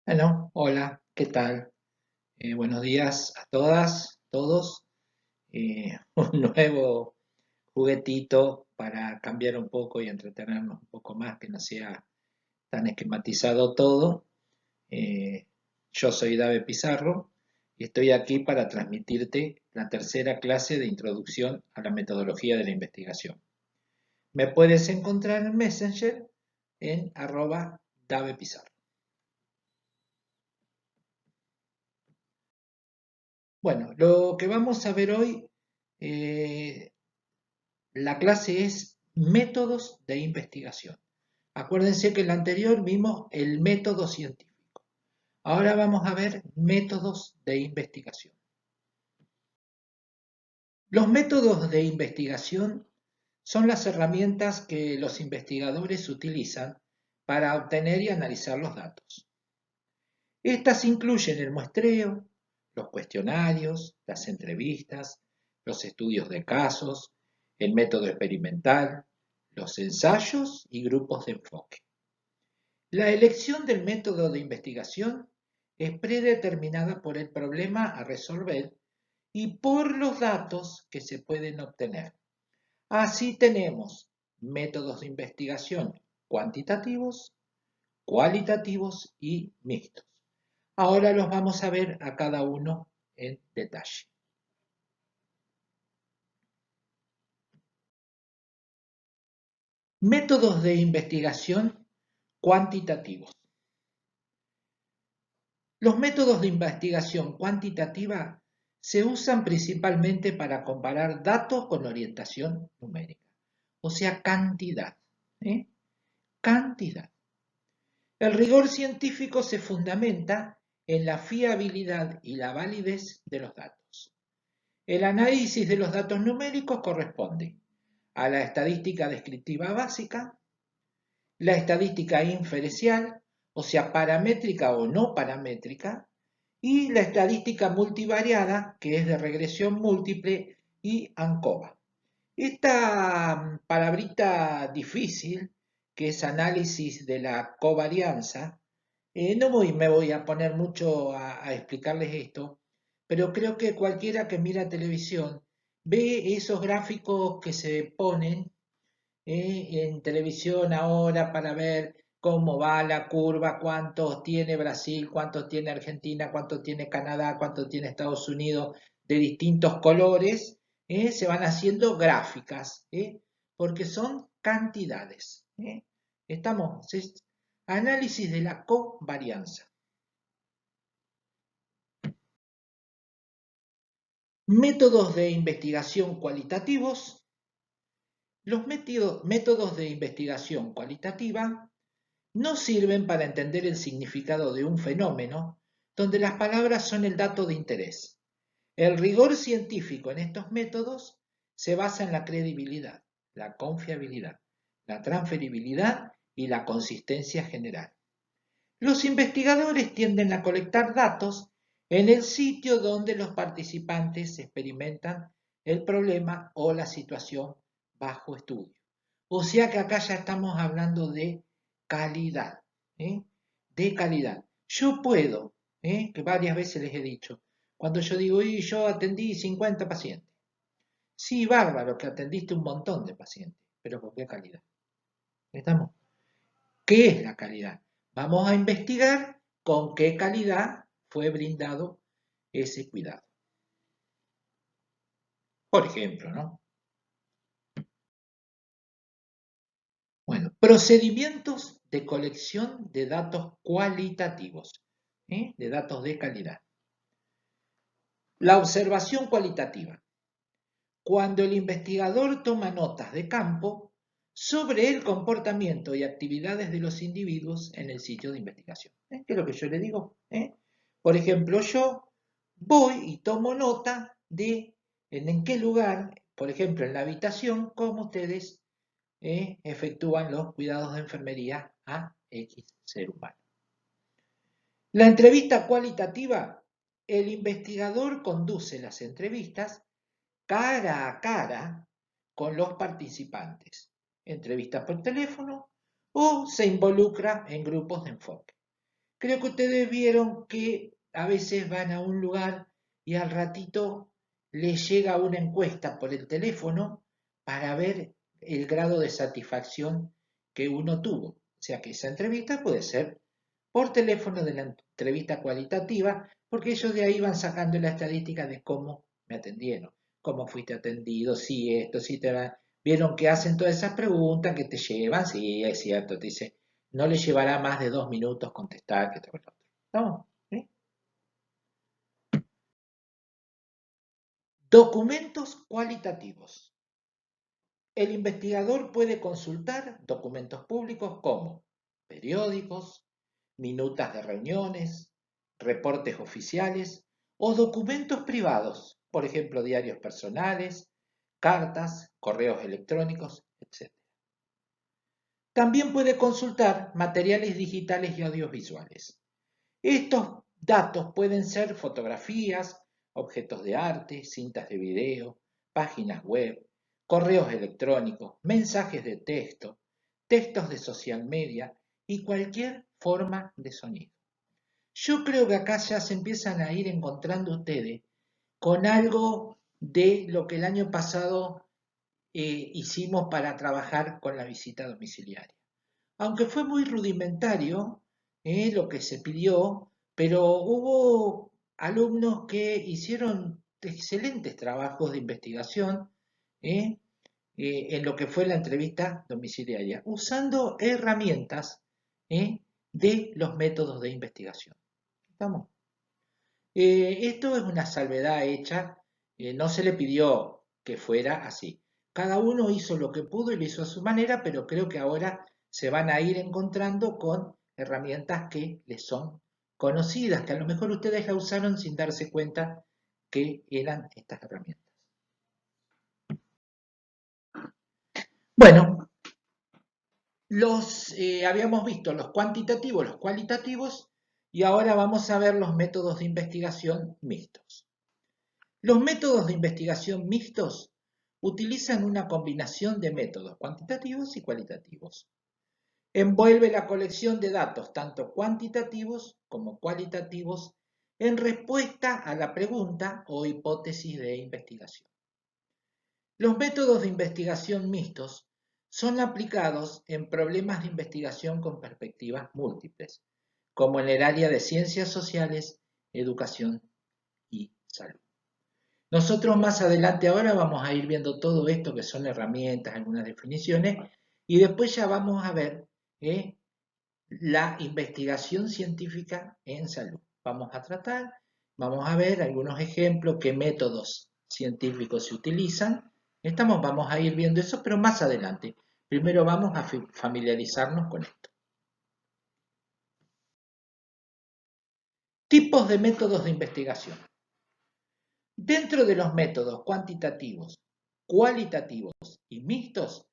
Bueno, hola, ¿qué tal? Buenos días a todas, todos. Un nuevo juguetito para cambiar un poco y entretenernos un poco más, que no sea tan esquematizado todo. Eh, yo soy Dave Pizarro y estoy aquí para transmitirte la tercera clase de introducción a la metodología de la investigación. Me puedes encontrar en Messenger en @DavePizarro. Bueno, lo que vamos a ver hoy, eh, la clase es métodos de investigación. Acuérdense que en la anterior vimos el método científico. Ahora vamos a ver métodos de investigación. Los métodos de investigación son las herramientas que los investigadores utilizan para obtener y analizar los datos. Estas incluyen el muestreo, los cuestionarios, las entrevistas, los estudios de casos, el método experimental, los ensayos y grupos de enfoque. La elección del método de investigación es predeterminada por el problema a resolver y por los datos que se pueden obtener. Así tenemos métodos de investigación cuantitativos, cualitativos y mixtos. Ahora los vamos a ver a cada uno en detalle. Métodos de investigación cuantitativos. Los métodos de investigación cuantitativa se usan principalmente para comparar datos con orientación numérica, o sea, cantidad. ¿eh? Cantidad. El rigor científico se fundamenta en la fiabilidad y la validez de los datos. El análisis de los datos numéricos corresponde a la estadística descriptiva básica, la estadística inferencial, o sea, paramétrica o no paramétrica, y la estadística multivariada, que es de regresión múltiple, y ANCOVA. Esta palabrita difícil, que es análisis de la covarianza, no me voy a poner mucho a explicarles esto, pero creo que cualquiera que mira televisión ve esos gráficos que se ponen en televisión ahora para ver cómo va la curva, cuántos tiene Brasil, cuántos tiene Argentina, cuántos tiene Canadá, cuántos tiene Estados Unidos, de distintos colores, se van haciendo gráficas, porque son cantidades. Estamos, análisis de la covarianza. Métodos de investigación cualitativos. Los métodos de investigación cualitativa no sirven para entender el significado de un fenómeno donde las palabras son el dato de interés. El rigor científico en estos métodos se basa en la credibilidad, la confiabilidad, la transferibilidad y la consistencia general. Los investigadores tienden a colectar datos en el sitio donde los participantes experimentan el problema o la situación bajo estudio. O sea que acá ya estamos hablando de calidad, ¿eh? De calidad. Yo puedo, que varias veces les he dicho, cuando yo digo, y yo atendí 50 pacientes. Sí, bárbaro, que atendiste un montón de pacientes, pero ¿con qué calidad? ¿Estamos? ¿Qué es la calidad? Vamos a investigar con qué calidad fue brindado ese cuidado. Por ejemplo, ¿no? Bueno, procedimientos de colección de datos cualitativos, de datos de calidad. La observación cualitativa. Cuando el investigador toma notas de campo sobre el comportamiento y actividades de los individuos en el sitio de investigación. ¿Qué es lo que yo le digo? Por ejemplo, yo voy y tomo nota de en qué lugar, por ejemplo, en la habitación, cómo ustedes efectúan los cuidados de enfermería a X ser humano. La entrevista cualitativa, el investigador conduce las entrevistas cara a cara con los participantes, entrevista por teléfono o se involucra en grupos de enfoque. Creo que ustedes vieron que a veces van a un lugar y al ratito les llega una encuesta por el teléfono para ver el grado de satisfacción que uno tuvo. O sea que esa entrevista puede ser por teléfono de la entrevista cualitativa, porque ellos de ahí van sacando la estadística de cómo me atendieron, cómo fuiste atendido, si esto, si te va. Vieron que hacen todas esas preguntas que te llevan, sí, es cierto, te dice, no le llevará más de 2 minutos contestar que todo lo otro. ¿Estamos? ¿Sí? Documentos cualitativos. El investigador puede consultar documentos públicos como periódicos, minutas de reuniones, reportes oficiales o documentos privados, por ejemplo, diarios personales, cartas, correos electrónicos, etc. También puede consultar materiales digitales y audiovisuales. Estos datos pueden ser fotografías, objetos de arte, cintas de video, páginas web, correos electrónicos, mensajes de texto, textos de social media y cualquier forma de sonido. Yo creo que acá ya se empiezan a ir encontrando ustedes con algo de lo que el año pasado hicimos para trabajar con la visita domiciliaria. Aunque fue muy rudimentario lo que se pidió, pero hubo alumnos que hicieron excelentes trabajos de investigación ¿eh? En lo que fue la entrevista domiciliaria, usando herramientas de los métodos de investigación. ¿Estamos? Esto es una salvedad hecha, no se le pidió que fuera así. Cada uno hizo lo que pudo y lo hizo a su manera, pero creo que ahora se van a ir encontrando con herramientas que les son conocidas, que a lo mejor ustedes la usaron sin darse cuenta que eran estas herramientas. Bueno, habíamos visto los cuantitativos, los cualitativos, y ahora vamos a ver los métodos de investigación mixtos. Los métodos de investigación mixtos utilizan una combinación de métodos cuantitativos y cualitativos. Envuelve la colección de datos tanto cuantitativos como cualitativos en respuesta a la pregunta o hipótesis de investigación. Los métodos de investigación mixtos son aplicados en problemas de investigación con perspectivas múltiples, como en el área de ciencias sociales, educación y salud. Nosotros más adelante ahora vamos a ir viendo todo esto que son herramientas, algunas definiciones, y después ya vamos a ver la investigación científica en salud. Vamos a ver algunos ejemplos, qué métodos científicos se utilizan. Vamos a ir viendo eso, pero más adelante. Primero vamos a familiarizarnos con esto. Tipos de métodos de investigación. Dentro de los métodos cuantitativos, cualitativos y mixtos,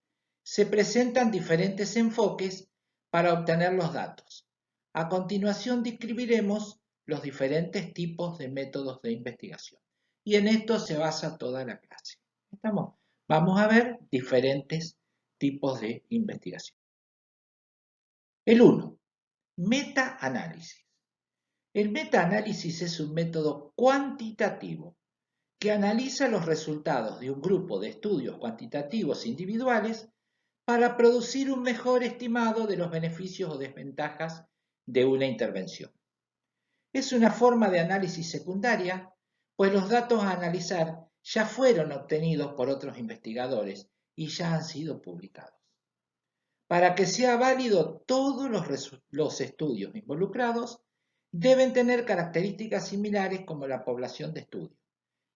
se presentan diferentes enfoques para obtener los datos. A continuación describiremos los diferentes tipos de métodos de investigación. Y en esto se basa toda la clase. Vamos a ver diferentes tipos de investigación. El 1. Metaanálisis. El metaanálisis es un método cuantitativo que analiza los resultados de un grupo de estudios cuantitativos individuales para producir un mejor estimado de los beneficios o desventajas de una intervención. Es una forma de análisis secundaria, pues los datos a analizar ya fueron obtenidos por otros investigadores y ya han sido publicados. Para que sea válido, todos los estudios involucrados deben tener características similares como la población de estudio,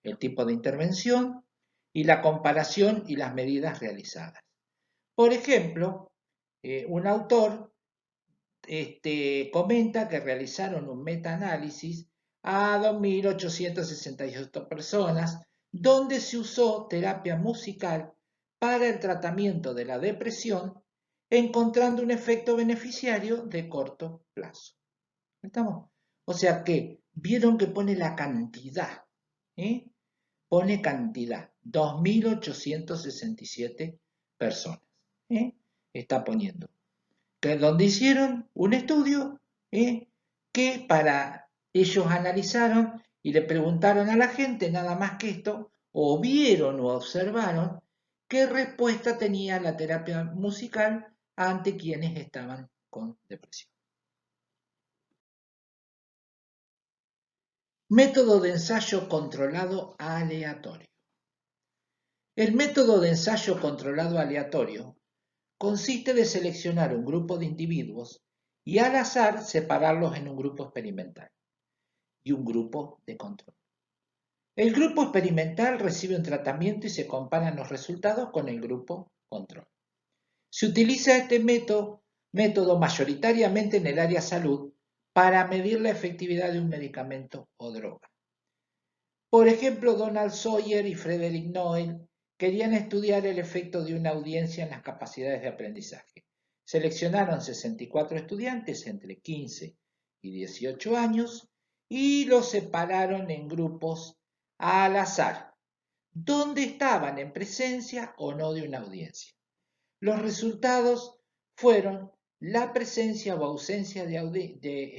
el tipo de intervención y la comparación y las medidas realizadas. Por ejemplo, un autor comenta que realizaron un metaanálisis a 2.868 personas donde se usó terapia musical para el tratamiento de la depresión, encontrando un efecto beneficiario de corto plazo. ¿Estamos? O sea que vieron que pone la cantidad, pone cantidad, 2.867 personas, está poniendo. Que donde hicieron un estudio que ellos analizaron y le preguntaron a la gente nada más que esto, o vieron o observaron qué respuesta tenía la terapia musical ante quienes estaban con depresión. Método de ensayo controlado aleatorio. El método de ensayo controlado aleatorio consiste de seleccionar un grupo de individuos y al azar separarlos en un grupo experimental y un grupo de control. El grupo experimental recibe un tratamiento y se comparan los resultados con el grupo control. Se utiliza este método mayoritariamente en el área salud para medir la efectividad de un medicamento o droga. Por ejemplo, Donald Sawyer y Frederick Noel querían estudiar el efecto de una audiencia en las capacidades de aprendizaje. Seleccionaron 64 estudiantes entre 15 y 18 años y los separaron en grupos al azar, donde estaban en presencia o no de una audiencia. Los resultados fueron la presencia o ausencia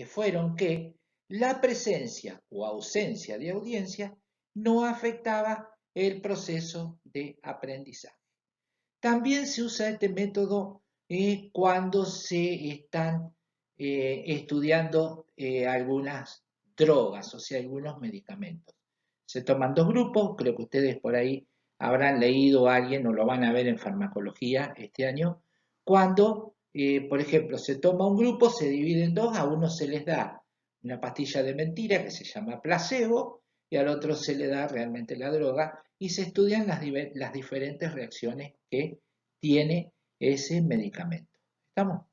fueron que la presencia o ausencia de audiencia no afectaba el proceso de aprendizaje. También se usa este método cuando se están estudiando algunas drogas, o sea, algunos medicamentos. Se toman dos grupos, creo que ustedes por ahí habrán leído a alguien o lo van a ver en farmacología este año, cuando, por ejemplo, se toma un grupo, se divide en dos, a uno se les da una pastilla de mentira que se llama placebo y al otro se le da realmente la droga y se estudian las diferentes reacciones que tiene ese medicamento. ¿Estamos?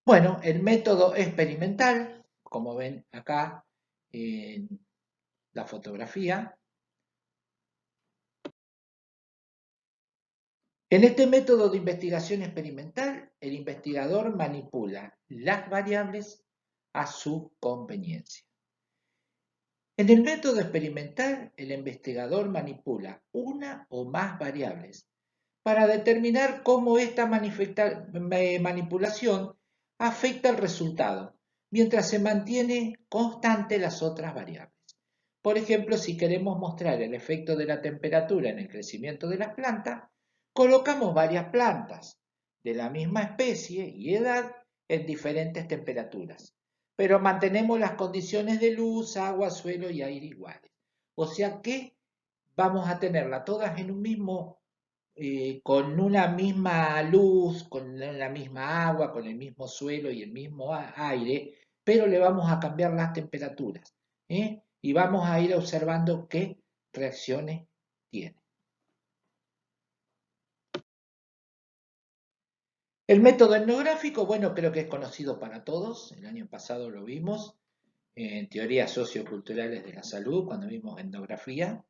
Bueno, el método experimental, como ven acá en la fotografía. En este método de investigación experimental, el investigador manipula las variables a su conveniencia. En el método experimental, el investigador manipula una o más variables para determinar cómo esta manipulación afecta el resultado, mientras se mantiene constante las otras variables. Por ejemplo, si queremos mostrar el efecto de la temperatura en el crecimiento de las plantas, colocamos varias plantas de la misma especie y edad en diferentes temperaturas, pero mantenemos las condiciones de luz, agua, suelo y aire iguales. O sea que vamos a tenerlas todas en un mismo, con una misma luz, con la misma agua, con el mismo suelo y el mismo aire, pero le vamos a cambiar las temperaturas, y vamos a ir observando qué reacciones tiene. El método etnográfico, bueno, creo que es conocido para todos. El año pasado lo vimos en teorías socioculturales de la salud, cuando vimos etnografía.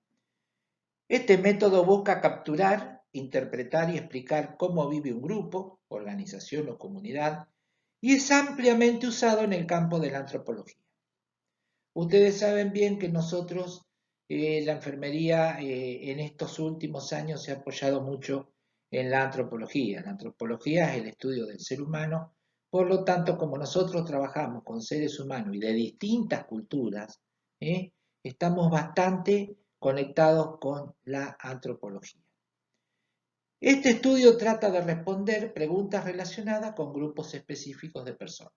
Este método busca capturar, interpretar y explicar cómo vive un grupo, organización o comunidad, y es ampliamente usado en el campo de la antropología. Ustedes saben bien que nosotros, la enfermería, en estos últimos años se ha apoyado mucho en la antropología. La antropología es el estudio del ser humano, por lo tanto, como nosotros trabajamos con seres humanos y de distintas culturas, estamos bastante conectados con la antropología. Este estudio trata de responder preguntas relacionadas con grupos específicos de personas.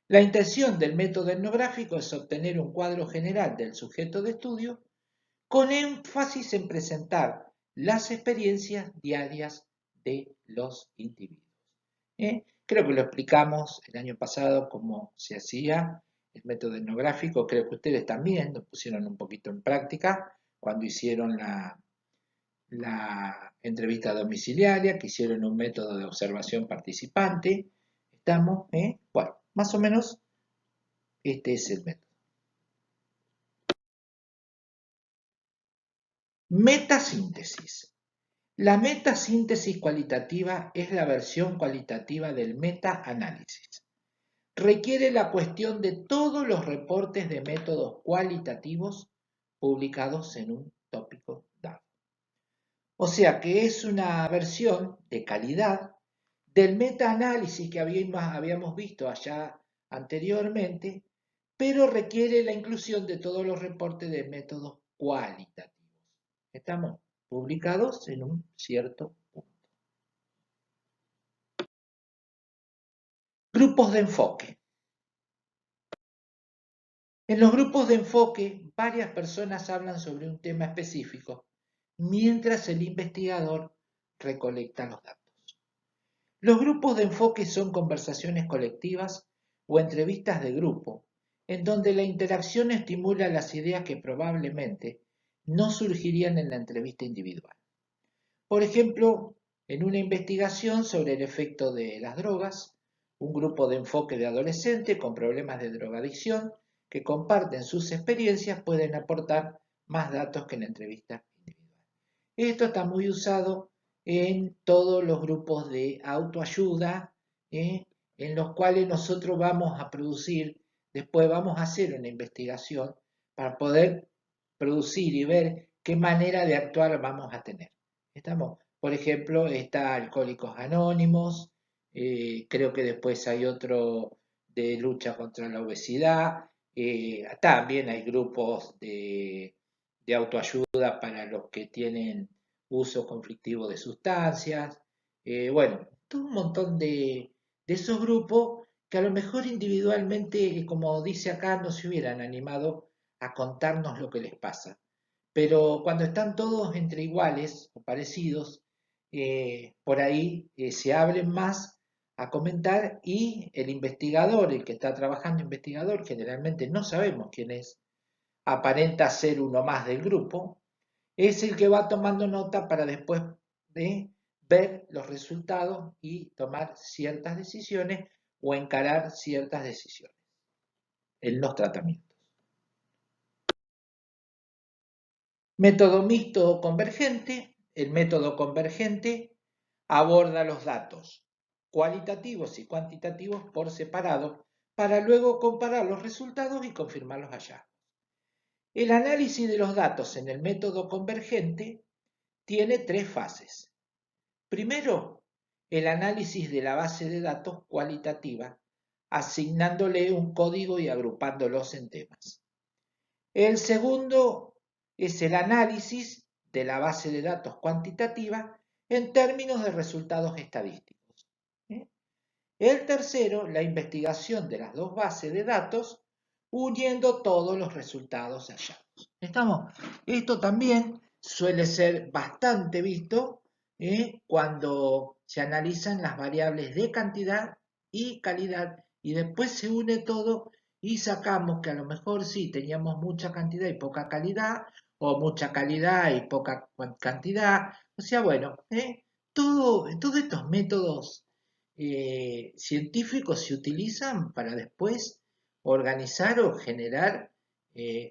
La intención del método etnográfico es obtener un cuadro general del sujeto de estudio con énfasis en presentar las experiencias diarias de los individuos. Creo que lo explicamos el año pasado cómo se hacía el método etnográfico, creo que ustedes también lo pusieron un poquito en práctica cuando hicieron la entrevista domiciliaria, que hicieron un método de observación participante. Estamos, bueno, más o menos este es el método. Metasíntesis. La metasíntesis cualitativa es la versión cualitativa del metaanálisis. Requiere la cuestión de todos los reportes de métodos cualitativos publicados en un tópico dado. O sea que es una versión de calidad del metaanálisis que habíamos visto allá anteriormente, pero requiere la inclusión de todos los reportes de métodos cualitativos. Estamos publicados en un cierto punto. Grupos de enfoque. En los grupos de enfoque, varias personas hablan sobre un tema específico, mientras el investigador recolecta los datos. Los grupos de enfoque son conversaciones colectivas o entrevistas de grupo, en donde la interacción estimula las ideas que probablemente no surgirían en la entrevista individual. Por ejemplo, en una investigación sobre el efecto de las drogas, un grupo de enfoque de adolescentes con problemas de drogadicción que comparten sus experiencias pueden aportar más datos que en la entrevista individual. Esto está muy usado en todos los grupos de autoayuda, en los cuales nosotros vamos a producir, después vamos a hacer una investigación para poder producir y ver qué manera de actuar vamos a tener. ¿Estamos? Por ejemplo, está Alcohólicos Anónimos, creo que después hay otro de lucha contra la obesidad, también hay grupos de autoayuda para los que tienen uso conflictivo de sustancias, bueno, todo un montón de esos grupos que a lo mejor individualmente, como dice acá, no se hubieran animado a contarnos lo que les pasa. Pero cuando están todos entre iguales o parecidos, por ahí se abren más a comentar y el investigador, el que está trabajando investigador, generalmente no sabemos quién es, aparenta ser uno más del grupo, es el que va tomando nota para después ver los resultados y tomar ciertas decisiones o encarar ciertas decisiones en los tratamientos. Método mixto o convergente. El método convergente aborda los datos cualitativos y cuantitativos por separado para luego comparar los resultados y confirmar los hallazgos. El análisis de los datos en el método convergente tiene tres fases. Primero, el análisis de la base de datos cualitativa, asignándole un código y agrupándolos en temas. El segundo es el análisis de la base de datos cuantitativa en términos de resultados estadísticos. El tercero, la investigación de las dos bases de datos, uniendo todos los resultados hallados. ¿Estamos? Esto también suele ser bastante visto cuando se analizan las variables de cantidad y calidad y después se une todo y sacamos que a lo mejor sí teníamos mucha cantidad y poca calidad o mucha calidad y poca cantidad. O sea, bueno, todos estos métodos científicos se utilizan para después organizar o generar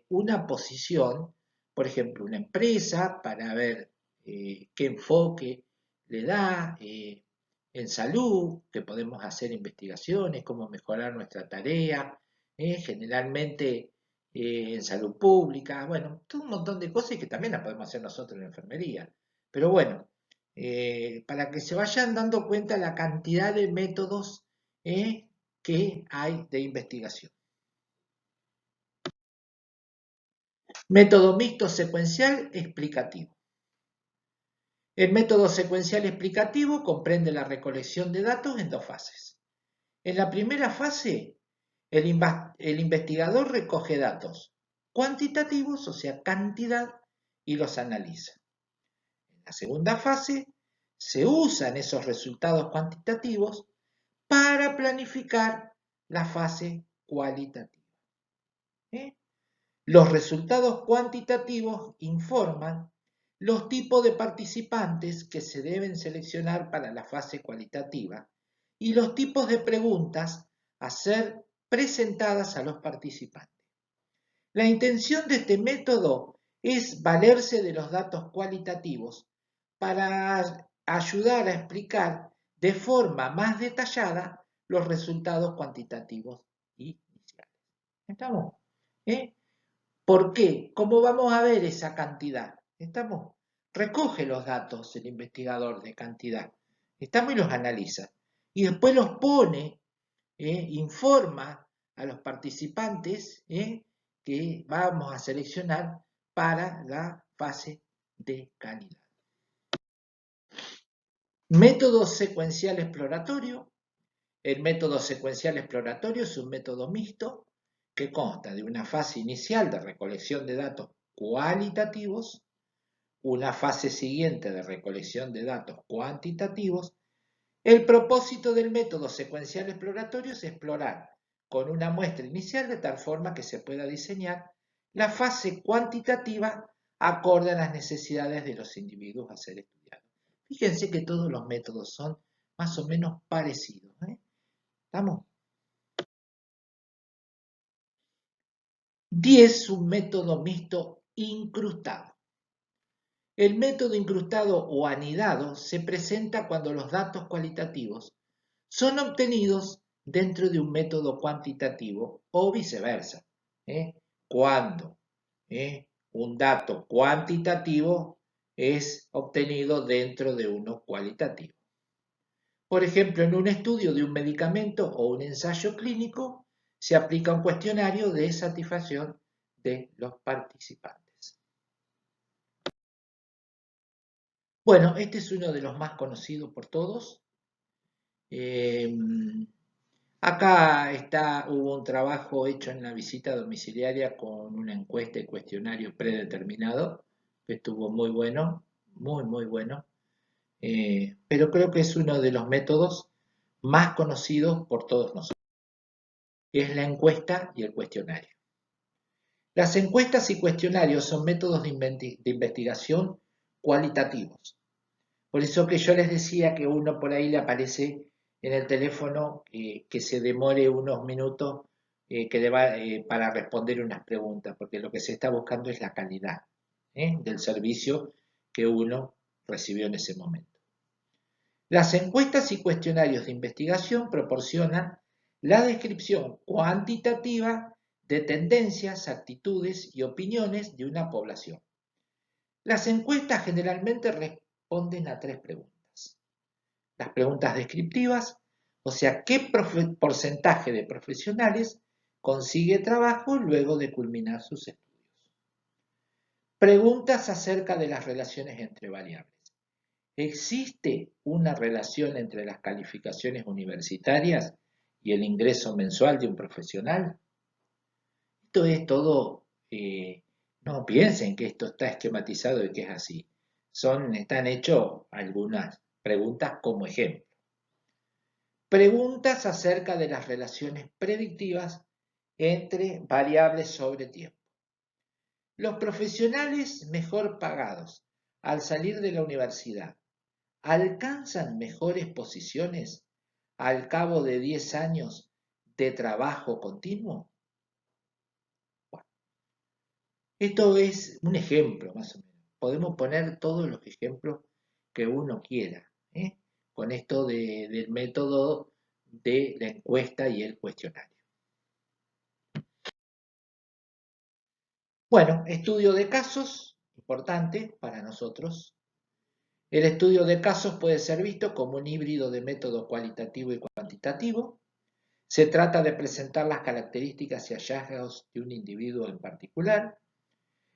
una posición, por ejemplo, una empresa para ver qué enfoque le da en salud, que podemos hacer investigaciones, cómo mejorar nuestra tarea, generalmente en salud pública, bueno, todo un montón de cosas y que también las podemos hacer nosotros en enfermería. Pero bueno, para que se vayan dando cuenta la cantidad de métodos que hay de investigación. Método mixto secuencial explicativo. El método secuencial explicativo comprende la recolección de datos en dos fases. En la primera fase, el investigador recoge datos cuantitativos, o sea, cantidad, y los analiza. En la segunda fase, se usan esos resultados cuantitativos para planificar la fase cualitativa. Los resultados cuantitativos informan los tipos de participantes que se deben seleccionar para la fase cualitativa y los tipos de preguntas a ser presentadas a los participantes. La intención de este método es valerse de los datos cualitativos para ayudar a explicar de forma más detallada los resultados cuantitativos iniciales. ¿Estamos? ¿Por qué? ¿Cómo vamos a ver esa cantidad? ¿Estamos? Recoge los datos el investigador de cantidad. ¿Estamos? Y los analiza. y después los pone, informa a los participantes que vamos a seleccionar para la fase de calidad. Método secuencial exploratorio. El método secuencial exploratorio es un método mixto que consta de una fase inicial de recolección de datos cualitativos, una fase siguiente de recolección de datos cuantitativos. El propósito del método secuencial exploratorio es explorar con una muestra inicial de tal forma que se pueda diseñar la fase cuantitativa acorde a las necesidades de los individuos a ser estudiados. Fíjense que todos los métodos son más o menos parecidos. ¿Estamos? 10. Un método mixto incrustado. El método incrustado o anidado se presenta cuando los datos cualitativos son obtenidos dentro de un método cuantitativo o viceversa. Cuando un dato cuantitativo es obtenido dentro de uno cualitativo. Por ejemplo, en un estudio de un medicamento o un ensayo clínico, se aplica un cuestionario de satisfacción de los participantes. Bueno, este es uno de los más conocidos por todos. Acá hubo un trabajo hecho en la visita domiciliaria con una encuesta y cuestionario predeterminado, que estuvo muy bueno, muy bueno. Pero creo que es uno de los métodos más conocidos por todos nosotros. Es la encuesta y el cuestionario. Las encuestas y cuestionarios son métodos de investigación cualitativos. Por eso que yo les decía que uno por ahí le aparece en el teléfono que se demore unos minutos para responder unas preguntas, porque lo que se está buscando es la calidad del servicio que uno recibió en ese momento. Las encuestas y cuestionarios de investigación proporcionan la descripción cuantitativa de tendencias, actitudes y opiniones de una población. Las encuestas generalmente responden a 3 preguntas. Las preguntas descriptivas, o sea, ¿qué porcentaje de profesionales consigue trabajo luego de culminar sus estudios? Preguntas acerca de las relaciones entre variables. ¿Existe una relación entre las calificaciones universitarias y el ingreso mensual de un profesional? Esto es todo, no piensen que esto está esquematizado y que es así. Están hechas algunas preguntas como ejemplo. Preguntas acerca de las relaciones predictivas entre variables sobre tiempo. Los profesionales mejor pagados al salir de la universidad alcanzan mejores posiciones al cabo de 10 años de trabajo continuo. Bueno, esto es un ejemplo más o menos. Podemos poner todos los ejemplos que uno quiera, con esto del método de la encuesta y el cuestionario. Bueno, estudio de casos, importante para nosotros. El estudio de casos puede ser visto como un híbrido de método cualitativo y cuantitativo. Se trata de presentar las características y hallazgos de un individuo en particular.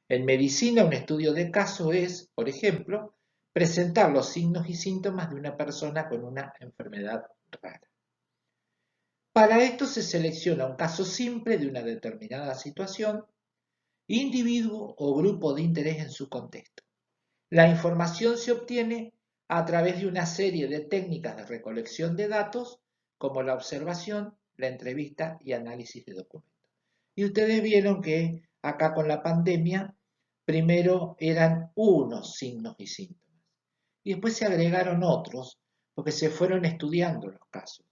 En medicina, un estudio de caso es, por ejemplo, presentar los signos y síntomas de una persona con una enfermedad rara. Para esto se selecciona un caso simple de una determinada situación, individuo o grupo de interés en su contexto. La información se obtiene a través de una serie de técnicas de recolección de datos, como la observación, la entrevista y análisis de documentos. Y ustedes vieron que acá con la pandemia, primero eran unos signos y síntomas, y después se agregaron otros, porque se fueron estudiando los casos.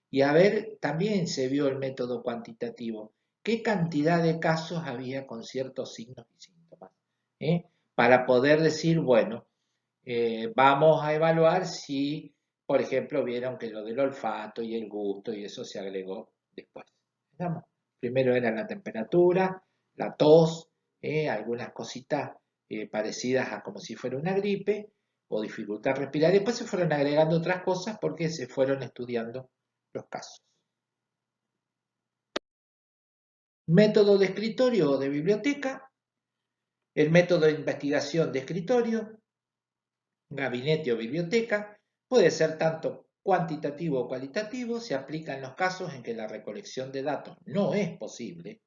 Y a ver, también se vio el método cuantitativo, qué cantidad de casos había con ciertos signos y síntomas, para poder decir, bueno, vamos a evaluar si, por ejemplo, vieron que lo del olfato y el gusto y eso se agregó después. ¿Estamos? Primero era la temperatura, la tos, algunas cositas parecidas a como si fuera una gripe, o dificultad respiratoria. Después se fueron agregando otras cosas porque se fueron estudiando los casos. Método de escritorio o de biblioteca. El método de investigación de escritorio, gabinete o biblioteca, puede ser tanto cuantitativo o cualitativo. Se aplica en los casos en que la recolección de datos no es posible,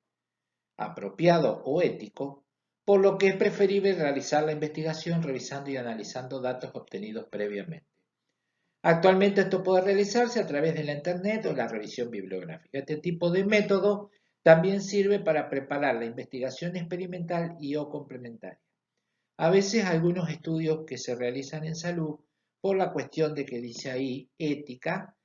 apropiado o ético, por lo que es preferible realizar la investigación revisando y analizando datos obtenidos previamente. Actualmente esto puede realizarse a través de la Internet o la revisión bibliográfica. Este tipo de método también sirve para preparar la investigación experimental y o complementaria. A veces algunos estudios que se realizan en salud, por la cuestión de que dice ahí ética,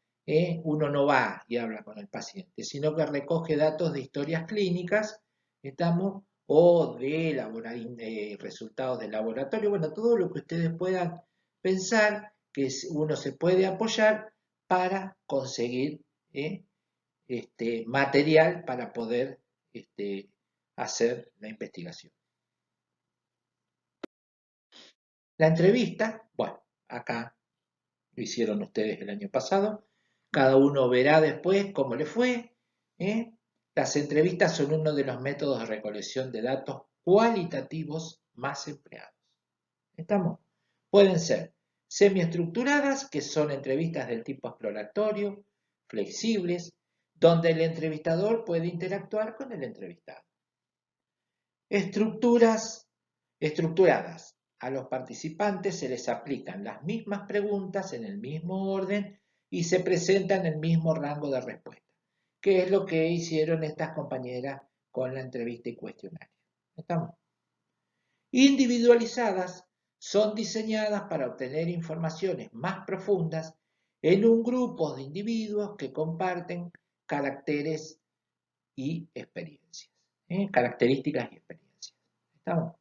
uno no va y habla con el paciente, sino que recoge datos de historias clínicas, estamos, o de resultados de laboratorio, bueno, todo lo que ustedes puedan pensar que uno se puede apoyar para conseguir material para poder hacer la investigación. La entrevista, bueno, acá lo hicieron ustedes el año pasado, cada uno verá después cómo le fue. Las entrevistas son uno de los métodos de recolección de datos cualitativos más empleados. ¿Estamos? Pueden ser semiestructuradas, que son entrevistas del tipo exploratorio, flexibles, donde el entrevistador puede interactuar con el entrevistado. Estructuradas. A los participantes se les aplican las mismas preguntas en el mismo orden y se presentan el mismo rango de respuesta, que es lo que hicieron estas compañeras con la entrevista y cuestionario. ¿Estamos? Individualizadas, son diseñadas para obtener informaciones más profundas en un grupo de individuos que comparten caracteres y experiencias. Características y experiencias. ¿Estamos?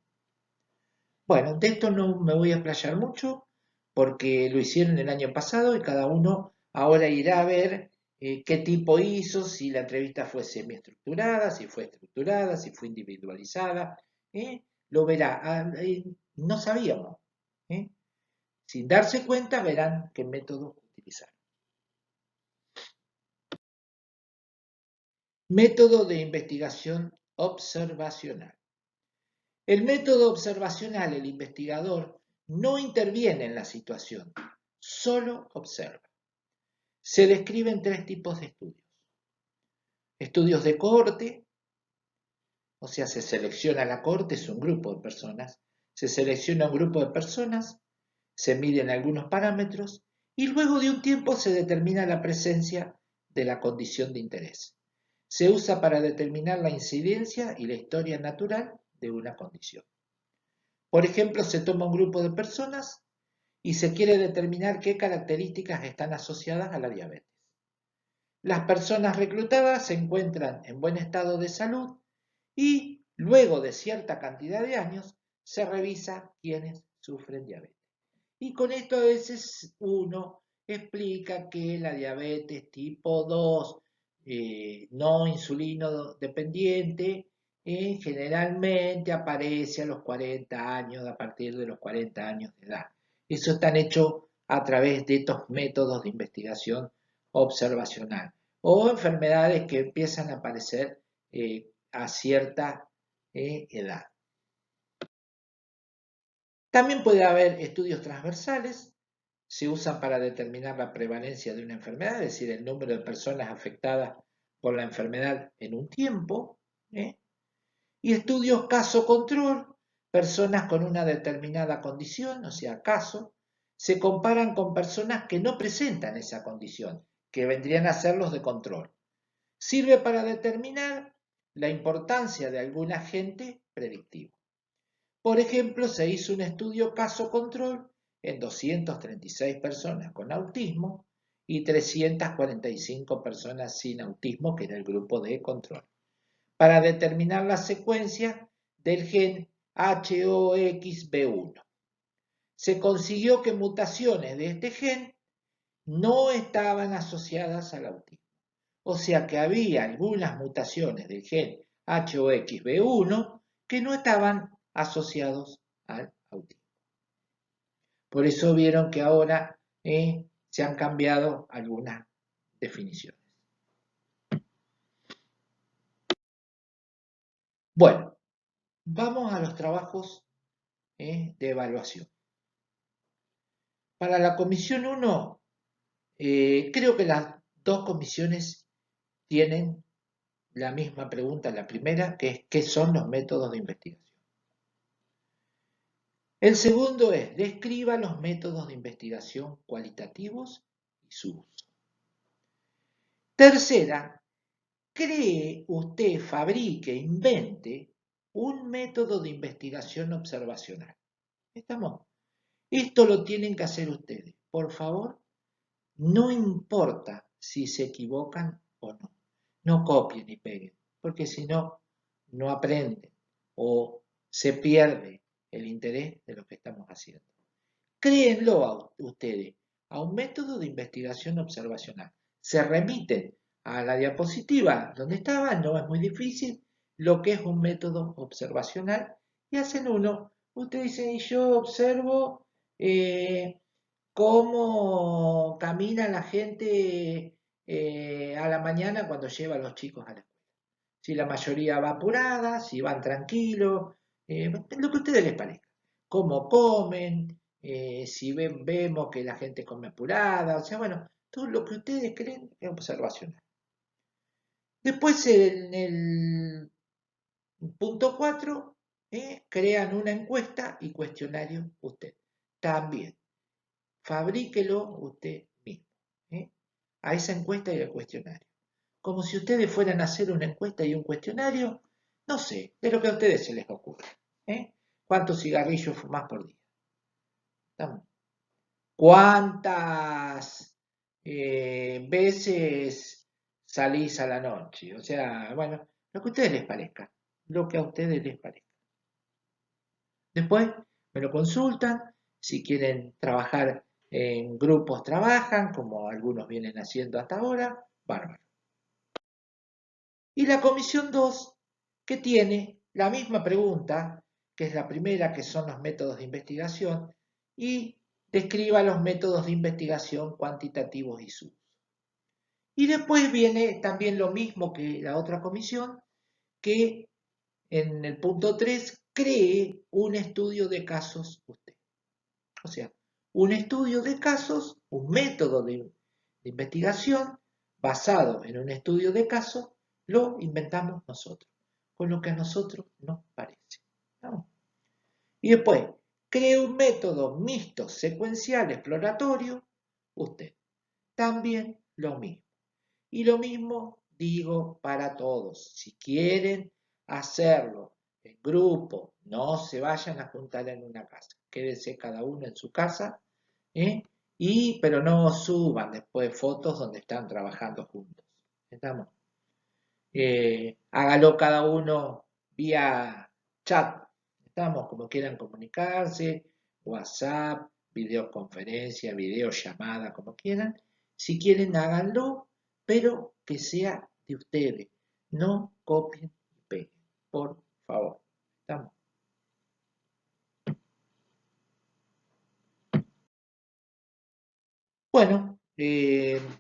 Bueno, de esto no me voy a explayar mucho porque lo hicieron el año pasado y cada uno ahora irá a ver qué tipo hizo, si la entrevista fue semiestructurada, si fue estructurada, si fue individualizada. Lo verá. No sabíamos. Sin darse cuenta verán qué método utilizar. Método de investigación observacional. El método observacional, el investigador no interviene en la situación, solo observa. Se describen tres tipos de estudios. Estudios de cohorte, o sea, se selecciona la cohorte, es un grupo de personas, se selecciona un grupo de personas, se miden algunos parámetros y luego de un tiempo se determina la presencia de la condición de interés. Se usa para determinar la incidencia y la historia natural de una condición. Por ejemplo, se toma un grupo de personas y se quiere determinar qué características están asociadas a la diabetes. Las personas reclutadas se encuentran en buen estado de salud y luego de cierta cantidad de años se revisa quiénes sufren diabetes. Y con esto a veces uno explica que la diabetes tipo 2, no insulino dependiente, generalmente aparece a los 40 años, a partir de los 40 años de edad. Eso está hecho a través de estos métodos de investigación observacional o enfermedades que empiezan a aparecer a cierta edad. También puede haber estudios transversales, se usan para determinar la prevalencia de una enfermedad, es decir, el número de personas afectadas por la enfermedad en un tiempo. Y estudios caso-control, personas con una determinada condición, o sea, caso, se comparan con personas que no presentan esa condición, que vendrían a ser los de control. Sirve para determinar la importancia de algún agente predictivo. Por ejemplo, se hizo un estudio caso-control en 236 personas con autismo y 345 personas sin autismo, que era el grupo de control, para determinar la secuencia del gen HOXB1. Se consiguió que mutaciones de este gen no estaban asociadas al autismo. O sea que había algunas mutaciones del gen HOXB1 que no estaban asociados al autismo. Por eso vieron que ahora se han cambiado algunas definiciones. Bueno, vamos a los trabajos de evaluación. Para la comisión 1, creo que las dos comisiones tienen la misma pregunta, la primera, que es ¿qué son los métodos de investigación? El segundo es, describa los métodos de investigación cualitativos y su uso. Tercera, cree usted, fabrique, invente un método de investigación observacional. ¿Estamos? Esto lo tienen que hacer ustedes. Por favor, no importa si se equivocan o no. No copien y peguen, porque si no, no aprenden o se pierde el interés de lo que estamos haciendo. Créenlo a ustedes, a un método de investigación observacional. Se remiten a la diapositiva donde estaba, no es muy difícil, lo que es un método observacional, y hacen uno. Ustedes dicen, yo observo cómo camina la gente a la mañana cuando lleva a los chicos a la escuela. Si la mayoría va apurada, si van tranquilos, lo que a ustedes les parezca. Cómo comen, si vemos que la gente come apurada, o sea, bueno, todo lo que ustedes creen es observacional. Después en el punto 4, crean una encuesta y cuestionario usted. También, fabríquelo usted mismo. A esa encuesta y al cuestionario. Como si ustedes fueran a hacer una encuesta y un cuestionario, no sé, de lo que a ustedes se les ocurre. ¿Cuántos cigarrillos fumás por día? ¿Cuántas veces salís a la noche? O sea, bueno, lo que a ustedes les parezca. Lo que a ustedes les parezca. Después me lo consultan. Si quieren trabajar en grupos, trabajan, como algunos vienen haciendo hasta ahora. Bárbaro. Y la comisión 2, que tiene la misma pregunta, que es la primera, que son los métodos de investigación, y describa los métodos de investigación cuantitativos y su uso. Y después viene también lo mismo que la otra comisión, que en el punto 3 cree un estudio de casos usted. O sea, un estudio de casos, un método de investigación basado en un estudio de casos, lo inventamos nosotros, con lo que a nosotros nos parece. ¿No? Y después, cree un método mixto, secuencial, exploratorio, usted. También lo mismo. Y lo mismo digo para todos. Si quieren hacerlo en grupo, no se vayan a juntar en una casa. Quédense cada uno en su casa, pero no suban después fotos donde están trabajando juntos. ¿Estamos? Hágalo cada uno vía chat. Estamos, como quieran comunicarse, WhatsApp, videoconferencia, videollamada, como quieran. Si quieren, háganlo, pero que sea de ustedes. No copien y peguen, por favor. ¿Estamos? Bueno,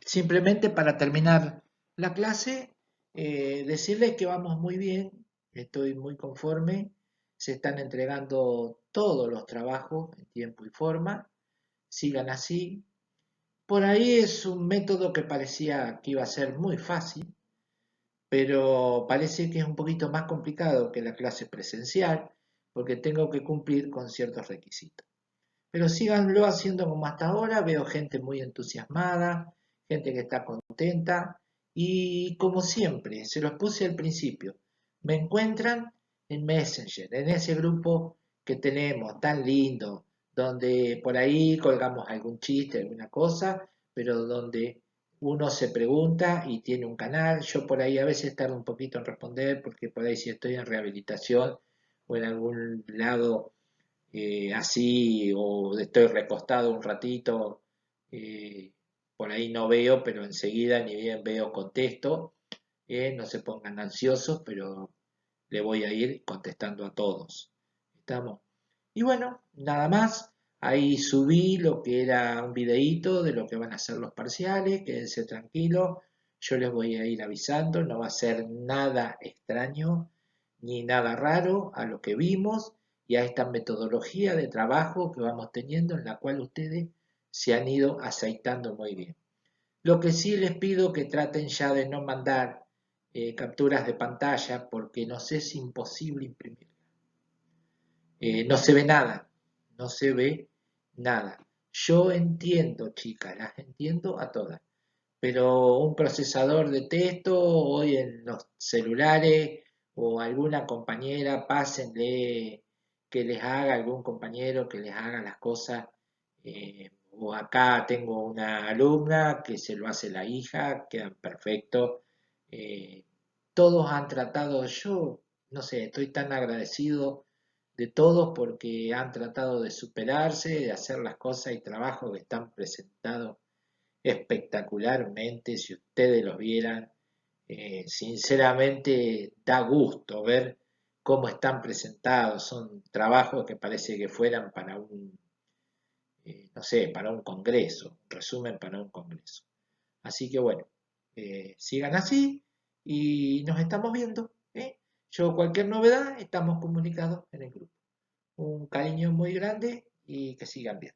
simplemente para terminar la clase, decirles que vamos muy bien, estoy muy conforme, se están entregando todos los trabajos en tiempo y forma, sigan así. Por ahí es un método que parecía que iba a ser muy fácil, pero parece que es un poquito más complicado que la clase presencial, porque tengo que cumplir con ciertos requisitos. Pero síganlo haciendo como hasta ahora, veo gente muy entusiasmada, gente que está contenta y como siempre, se los puse al principio, me encuentran en Messenger, en ese grupo que tenemos tan lindo, donde por ahí colgamos algún chiste, alguna cosa, pero donde uno se pregunta y tiene un canal. Yo por ahí a veces tardo un poquito en responder porque por ahí si estoy en rehabilitación o en algún lado así o estoy recostado un ratito, eh, por ahí no veo, pero enseguida ni bien veo contesto, no se pongan ansiosos, pero le voy a ir contestando a todos. ¿Estamos? Y bueno, nada más, Ahí subí lo que era un videíto de lo que van a ser los parciales, quédense tranquilos, yo les voy a ir avisando, no va a ser nada extraño ni nada raro a lo que vimos y a esta metodología de trabajo que vamos teniendo en la cual ustedes se han ido aceitando muy bien. Lo que sí les pido que traten ya de no mandar capturas de pantalla porque nos es imposible imprimir. No se ve nada, no se ve nada. Yo entiendo, chicas, las entiendo a todas, pero un procesador de texto hoy en los celulares o alguna compañera, pásenle que les haga algún compañero que les haga las cosas. O acá tengo una alumna que se lo hace la hija, quedan perfectos. Eh, Todos han tratado, yo no sé, estoy tan agradecido de todos porque han tratado de superarse, de hacer las cosas y trabajos que están presentados espectacularmente. Si ustedes los vieran, sinceramente da gusto ver cómo están presentados. Son trabajos que parece que fueran para un, no sé, para un congreso, un resumen para un congreso. Así que bueno, sigan así y nos estamos viendo. Yo cualquier novedad estamos comunicados en el grupo. Un cariño muy grande y que sigan bien.